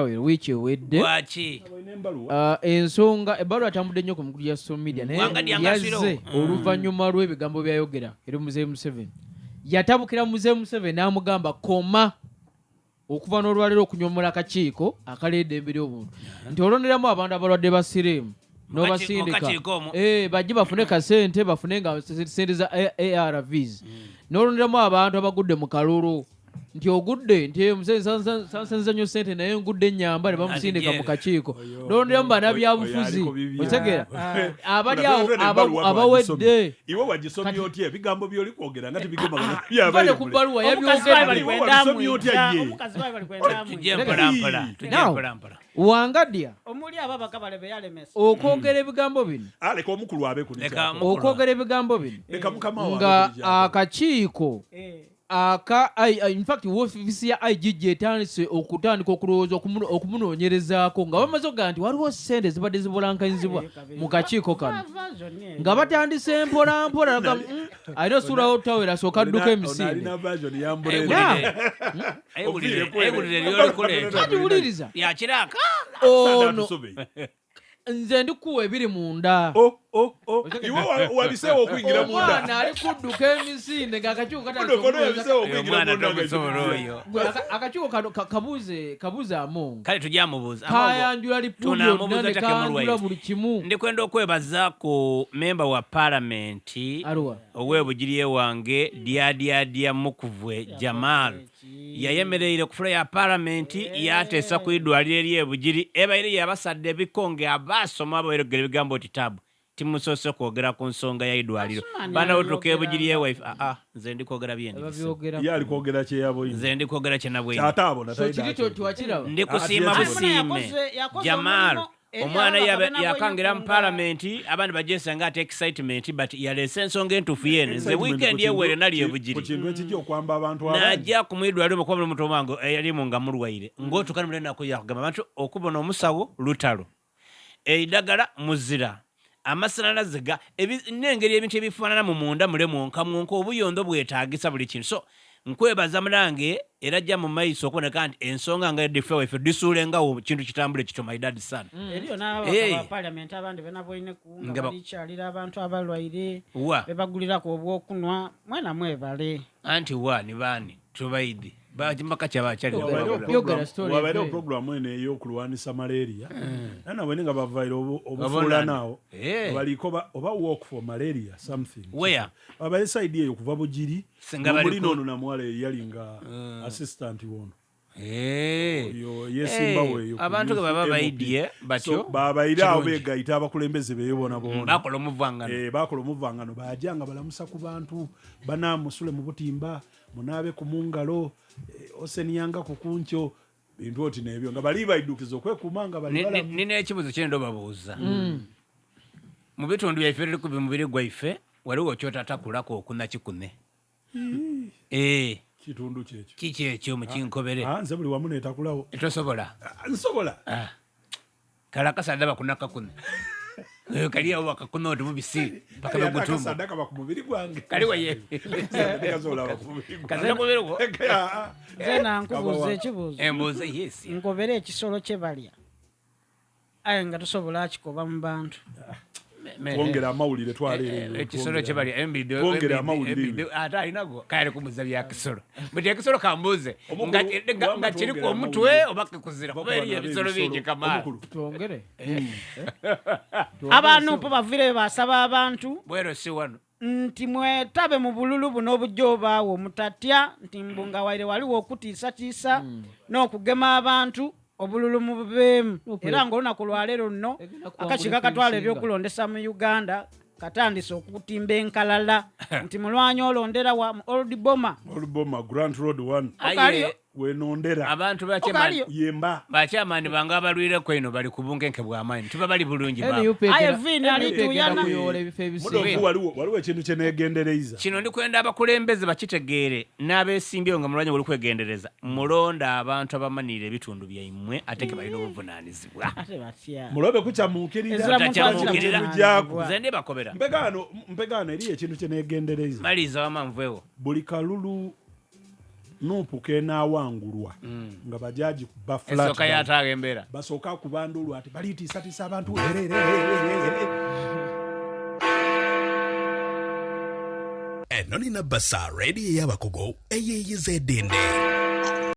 Wichi wedde ensonga ebbaluwa atambudde nnyo ku mukulu ya social media naye yazze oluvannyuma lw'ebigambo byayogera eri Mzei Museveni yatabukira Mzei Museveni n'amugamba koma okuva n'olwaleero okunyomola akakiiko akaleedde eddembe ly'obuntu nti olonderamu abantu abalwadde ba siriimu n'obasindika bajje bafune kasente bafune nga sente za ARVs n'olonderamu abantu abagudde mu kalulu nti ogudde nti Mzei sansenza nnyo sente naye ngudde ennyamba ne bamusindika mu kakiiko n'olonderamu bannabyabufuzi otegera abali awo abawedde iwe wagisomye otya ebigambo by'oli kwogera nga tebigema bale ku bbaluwa yabyogera wangadya omuli ababaka balebe yalemesa okwogera ebigambo bino aleka omukulu abe kunika okwogera ebigambo bino nga akakiiko in fact wofisi ya IGG etandise okutandika okulowooza okumunoonyerezaako nga bamaze okugaa nti waliwo ssente zibadde zibulankanyizibwa mu kakiiko kano nga batandise mpolampola alina osuulawo otawera asooka adduka emisinde wuliriza ono nze ndikuwa ebiri munda iwe wabiseewo okuyingira munda omwana ali kudduka emisinde ng'akakiiko akakiiko kano kabuuze amongo kale tujamubuuza kayanjula lipuulyo nane kayanjula buli kimu ndikwenda okwebazaako memba wa palamenti ow'ebugiri ewange dyadyadya mukuvwe Jamal yayemereire ku fula ya palamenti yateesa ku idwaliro ery'ebugiri ebaire yabasadde ebikonge abasoma abaweregera ebigambo titabu timusoose kwogera ku nsonga ya idwaliro bana otuka ebugiri ewaife nze ndikwogera yali kwogera kyeyabo nze ndikwogera kyenabwe ndikusiima busiime Jamal omwana yakangira mu palamenti abandi bajesanga ate excitement but yalese ensonga entuufu yene nze weekend yewere nali ebugiri najja kumwidwaliro mukwamule muto wange eyalimu nga mulwaire ng'otukana mulenako yakugamba abantu okubona omusawo lutalo eidagala muzira amasanalaze n'engeri ebintu ebifaanana mu munda mule mwonka obuyondo bwetaagisa buli kintu so nkwebaza mulange era ajja mu maiso okuboneka nti ensonga nga edifewa ife disuulengawo kintu kitambule kityo my dad son eriyo n'ababaka ba palamenti abandi bena boine kuwunga balikyalira abantu abalwaire bebagulirako obwokunwa mwena mwebale anti ni baani tubaidi bajimaka wabaire programu ene ey'okulwanisa malaria nabwe nga bavaire obufuula naawo baliko oba walk for malaria something babaire side eyo kuva bugiri muli noono namuwala eyali nga assistant wono yesimbaweeyo abantu baba baidye batyo babaire awo beegayita abakulembeze beeyobona bona bakola omuvangano bajanga balamusa ku bantu banaamusule mu butimba munaabe ku mungalo oseniyanga ku kunkyo bintu oti n'ebyo nga bali baiddukiza okwekuuma nga bali nina ekibuzo kyendo babuuza mu bitundu byaife tuli ku mubiri gwaife waliwo kyotatakulako okunakikune kitundu kyekyo kikyekyo mukinkobere nze buli wamu neetakulawo tosobola nsobola kala akasada bakunakakune kaliawo wakakuna oti mubisi paka bagutumba kumubiri gwange kaliwaye kazakubiriwo zena nkubuuza ekibuuzo embuuza yes nkobere ekisolo kye balya aye nga tosobola akikoba mu bantu twongera amawulire twaleero ekisolo kye balya embido twongera amawulire ate alinago kale kumuza bya kisolo buli ekisolo kambuuze nga kiriko omutwe oba kikuzira kuba eriyo ebisolo bingi kamaala twongere abantu po bavire basaba abantu bwero si wano nti mwetabe mu bululu buno obujja obaawo mutatya nti mbunga waire waliwo okutiisatiisa n'okugema abantu obululu mu bubeemu era ng'olunaku lwaleero nno akakiiko akatwala ebyokulondesa mu Uganda katandise okutimba enkalala nti mulwanyi olondera wa Old Boma Grant Road 1 wenondera abantu bakyamaani bange abalwire kweno bali ku bunkenke bw'amaanyi tuba bali bulungi ayevini alituyana Mudofu waliwo ekintu kyeneegendereza kino ndikwenda abakulembeze bakitegeere n'abeesimbyewo nga mulwanyi wali kwegendereza mulonda abantu abamanire ebitundu byammwe ate ke balina obuvunaanyizibwa mulobe kukyamuukirira nze ndibakobera mpegaano eriyo ekintu kyeneegendereza maliza wamanvuewo buli kalulu Nuupu kenaawangulwa nga bajaji kuba flat basooka kubandulwa ati balitiisatiisa abantu eno nina basa reedi ey'abakugu eyeeyizedde